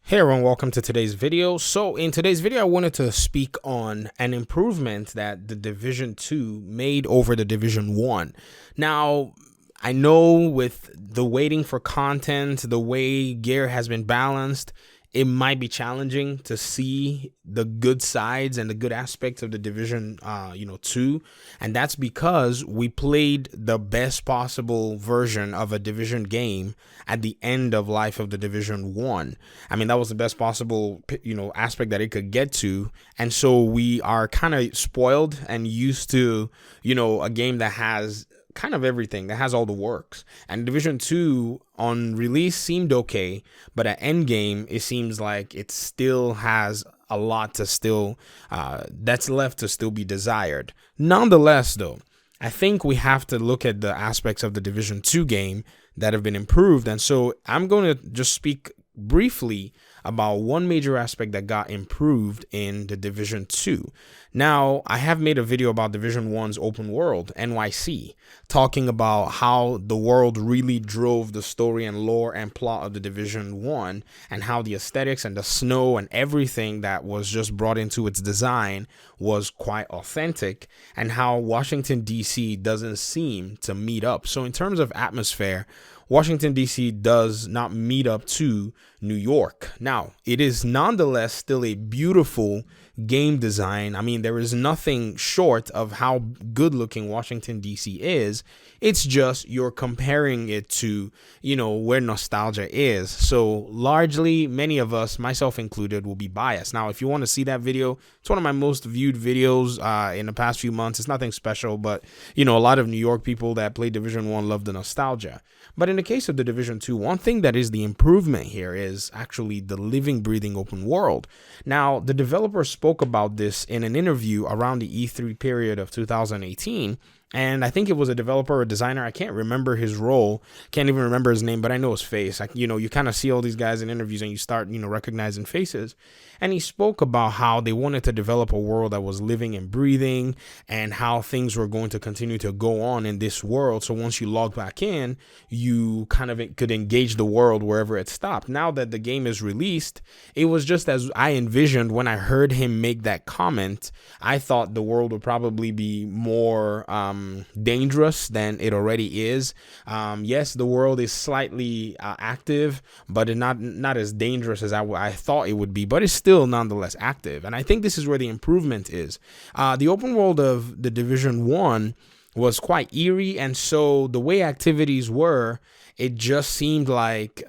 Hey everyone, welcome to today's video. So in today's video, I wanted to speak on an improvement that the Division 2 made over the Division 1. Now, I know with the waiting for content, the way gear has been balanced, it might be challenging to see the good sides and the good aspects of the Division 2, and that's because we played the best possible version of a Division game at the end of life of the Division 1. I mean, that was the best possible aspect that it could get to, and so we are kind of spoiled and used to a game that has kind of everything, that has all the works. And Division 2 on release seemed okay, but at Endgame it seems like it still has a lot to still that's left to still be desired. Nonetheless, though, I think we have to look at the aspects of the Division 2 game that have been improved, and so I'm going to just speak briefly about one major aspect that got improved in the Division 2. Now, I have made a video about Division 1's open world, NYC, talking about how the world really drove the story and lore and plot of the Division 1, and how the aesthetics and the snow and everything that was just brought into its design was quite authentic, and how Washington, D.C. doesn't seem to meet up. So in terms of atmosphere, Washington, D.C. does not meet up to New York. Now, it is nonetheless still a beautiful game design. I mean, there is nothing short of how good looking Washington, D.C. is. It's just you're comparing it to, where nostalgia is. So largely, many of us, myself included, will be biased. Now, if you want to see that video, it's one of my most viewed videos in the past few months. It's nothing special, but, a lot of New York people that play Division 1 love the nostalgia. But in the case of the Division 2, one thing that is the improvement here is actually the living, breathing open world. Now, the developer spoke about this in an interview around the E3 period of 2018. And I think it was a developer or designer. I can't remember his role. Can't even remember his name, but I know his face. You kind of see all these guys in interviews and you start, recognizing faces. And he spoke about how they wanted to develop a world that was living and breathing and how things were going to continue to go on in this world. So once you log back in, you kind of could engage the world wherever it stopped. Now that the game is released, it was just as I envisioned when I heard him make that comment. I thought the world would probably be more dangerous than it already is. Yes, the world is slightly active, but it's not as dangerous as I thought it would be, but it's still nonetheless active. And I think this is where the improvement is. The open world of the Division 1 was quite eerie, and so the way activities were, it just seemed like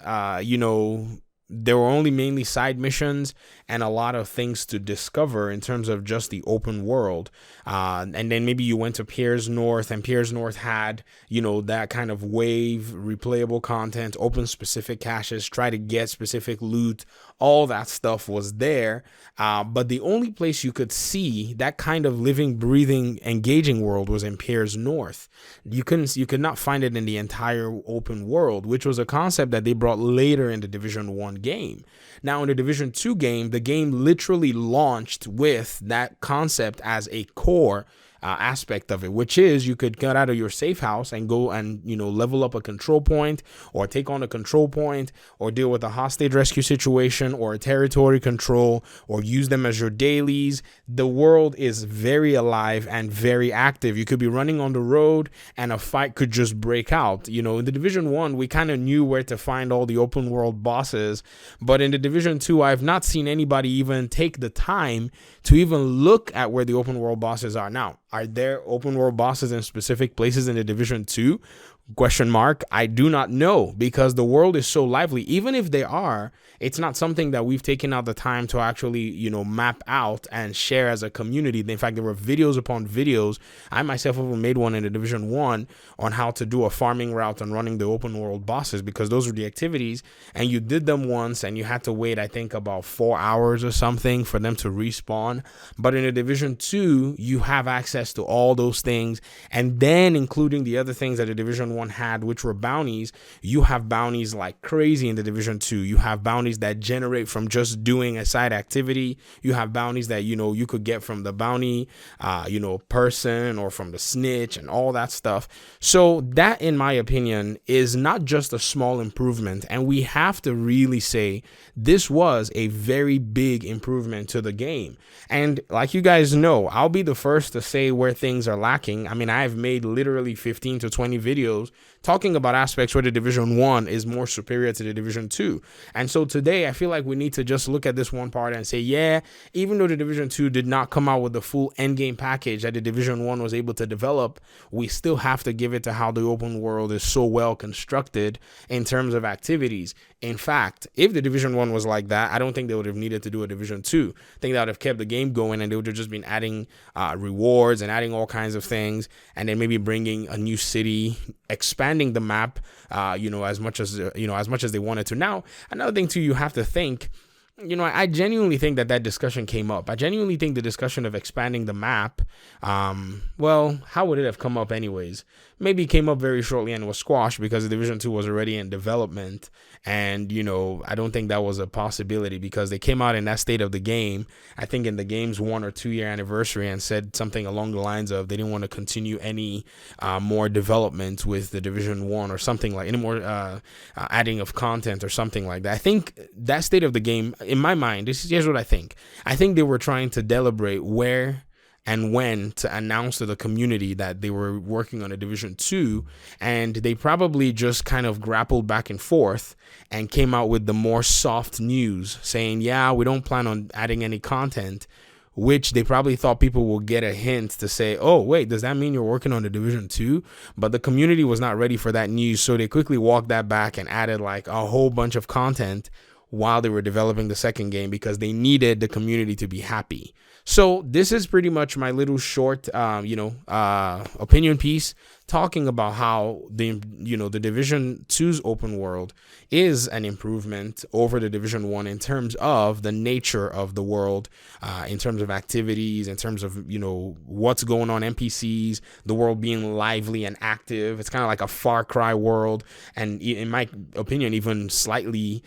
there were only mainly side missions and a lot of things to discover in terms of just the open world. And then maybe you went to Piers North, and Piers North had, that kind of wave replayable content, open specific caches, try to get specific loot. All that stuff was there. But the only place you could see that kind of living, breathing, engaging world was in Piers North. You could not find it in the entire open world, which was a concept that they brought later in the Division 1 game. Now in the Division 2 game, the game literally launched with that concept as a core aspect of it, which is you could get out of your safe house and go and level up a control point, or take on a control point, or deal with a hostage rescue situation, or a territory control, or use them as your dailies. The world is very alive and very active. You could be running on the road and a fight could just break out. In the Division 1, we kind of knew where to find all the open world bosses, but in the Division 2, I've not seen anybody even take the time to even look at where the open world bosses are. Now, are there open world bosses in specific places in the Division 2? Question mark. I do not know, because the world is so lively. Even if they are, it's not something that we've taken out the time to actually, map out and share as a community. In fact, there were videos upon videos. I myself even made one in the Division 1 on how to do a farming route and running the open world bosses, because those were the activities, and you did them once and you had to wait, I think, about 4 hours or something for them to respawn. But in the Division 2, you have access to all those things, and then including the other things that the Division 1 1 had, which were bounties. You have bounties like crazy in the Division 2. You have bounties that generate from just doing a side activity. You have bounties that, you could get from the bounty, person, or from the snitch and all that stuff. So that, in my opinion, is not just a small improvement. And we have to really say this was a very big improvement to the game. And like you guys know, I'll be the first to say where things are lacking. I mean, I've made literally 15 to 20 videos talking about aspects where the Division 1 is more superior to the Division 2. And so today I feel like we need to just look at this one part and say, yeah, even though the Division 2 did not come out with the full endgame package that the Division 1 was able to develop, we still have to give it to how the open world is so well constructed in terms of activities. In fact, if the Division 1 was like that, I don't think they would have needed to do a Division 2. I think that would have kept the game going, and they would have just been adding rewards and adding all kinds of things, and then maybe bringing a new city, expanding the map, as much as they wanted to. Now, another thing too, you have to think, I genuinely think that discussion came up. I genuinely think the discussion of expanding the map, well, how would it have come up anyways? Maybe it came up very shortly and was squashed because the Division 2 was already in development. And, I don't think that was a possibility because they came out in that state of the game, I think in the game's 1 or 2 year anniversary, and said something along the lines of they didn't want to continue any more development with the Division 1 or something like any more adding of content or something like that. I think that state of the game, in my mind, here's what I think. I think they were trying to deliberate where and when to announce to the community that they were working on a Division 2, and they probably just kind of grappled back and forth and came out with the more soft news saying, yeah, we don't plan on adding any content, which they probably thought people will get a hint to say, oh, wait, does that mean you're working on the Division 2? But the community was not ready for that news, so they quickly walked that back and added like a whole bunch of content while they were developing the second game because they needed the community to be happy. So this is pretty much my little short, opinion piece talking about how the Division 2's open world is an improvement over the Division 1 in terms of the nature of the world, in terms of activities, in terms of, what's going on, NPCs, the world being lively and active. It's kind of like a Far Cry world. And in my opinion, even slightly,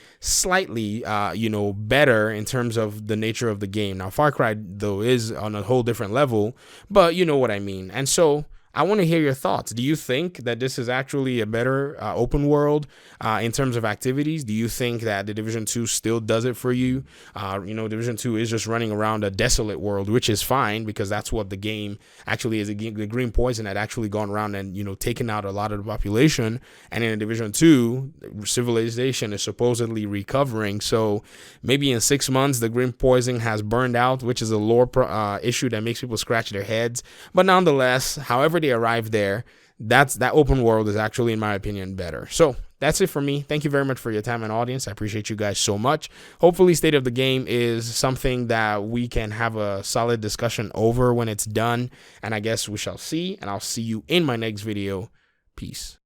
better in terms of the nature of the game. Now, Far Cry, though, is on a whole different level, but you know what I mean. And so I want to hear your thoughts. Do you think that this is actually a better open world in terms of activities? Do you think that the Division 2 still does it for you? Division 2 is just running around a desolate world, which is fine because that's what the game actually is. The Green Poison had actually gone around and, taken out a lot of the population. And in Division 2, civilization is supposedly recovering. So maybe in 6 months, the Green Poison has burned out, which is a lore issue that makes people scratch their heads. But nonetheless, however they arrive there, that open world is actually, in my opinion, better. So that's it for me. Thank you very much for your time and audience. I appreciate you guys so much. Hopefully State of the Game is something that we can have a solid discussion over when it's done, and I guess we shall see, and I'll see you in my next video. Peace.